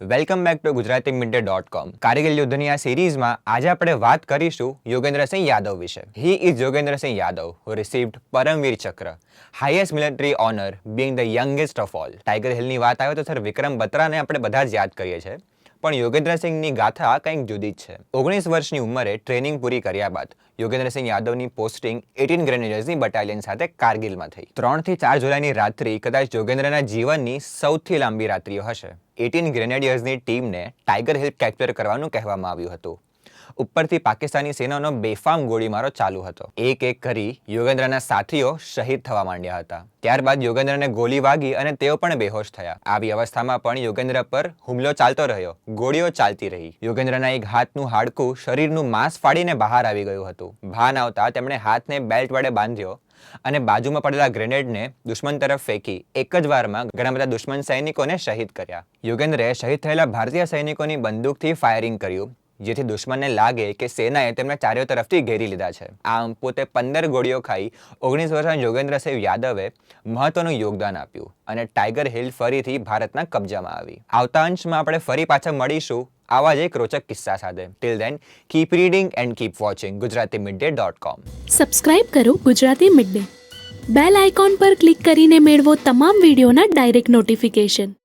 Welcome back to ગુજરાતીમીડિયા.com. કારગિલ યુદ્ધની આ સિરીઝમાં આજે આપણે વાત કરીશું યોગેન્દ્રસિંહ યાદવ વિશે. He is Yogendra Singh Yadav who received Param Vir Chakra, highest military honor being the youngest of all. Tiger હિલની વાત આવે તો સર વિક્રમ બત્રાને આપણે બધા જ યાદ કરીએ છીએ, પણ યોગેન્દ્રસિંહની ગાથા કંઈક જુદી જ છે. 19 વર્ષની ઉંમરે ટ્રેનિંગ પૂરી કર્યા બાદ યોગેન્દ્રસિંહ યાદવની પોસ્ટિંગ 18 ગ્રેનેડિયર્સની બટાલિયન સાથે કારગિલમાં થઈ. 3 થી 4 જુલાઈની રાત્રિ કદાચ યોગેન્દ્રના જીવનની સૌથી લાંબી રાત્રિઓ હશે. 18 ગ્રેનેડિયર્સની ટીમને ટાઈગર હિલ કેપ્ચર કરવાનું કહેવામાં આવ્યું હતું. ઉપરથી પાકિસ્તાની સેનાનો બેફામ ગોળીમારો ચાલુ હતો. એક એક કરી યોગેન્દ્રના સાથીઓ શહીદ થવા માંડ્યા હતા. ત્યારબાદ યોગેન્દ્રને ગોળી વાગી અને તેઓ પણ બેહોશ થયા. આવી અવસ્થામાં પણ યોગેન્દ્ર પર હુમલો ચાલતો રહ્યો. ગોળીઓ ચાલતી રહી. યોગેન્દ્રના એક હાથનું હાડકું શરીરનું માંસ ફાડીને બહાર આવી ગયું હતું. ભાન આવતા તેમણે હાથને બેલ્ટ વડે બાંધ્યો અને બાજુમાં પડેલા ગ્રેનેડને દુશ્મન તરફ ફેંકી એક જ વારમાં ઘણા બધા દુશ્મન સૈનિકોને શહીદ કર્યા. યોગેન્દ્રે શહીદ થયેલા ભારતીય સૈનિકોની બંદૂકથી ફાયરિંગ કર્યું, જેથી દુશ્મનને લાગે કે સેનાએ તેમના ચારે તરફથી ઘેરી લીધા છે. આમ પોતે 15 ગોળીઓ ખાઈ 19 વર્ષના યોગેન્દ્રસિંહ યાદવે મહત્વનું યોગદાન આપ્યું અને ટાઈગર હિલ ફરીથી ભારતના કબજામાં આવી. આવતા અંશમાં આપણે ફરી પાછા મળીશું આવા જ એક રોચક કિસ્સા સાથે. Till then keep reading and keep watching ગુજરાતીમીડિયા.com. સબસ્ક્રાઇબ કરો Gujarati mid day. Bell icon પર ક્લિક કરીને મેળવો તમામ વિડીયોના ડાયરેક્ટ નોટિફિકેશન.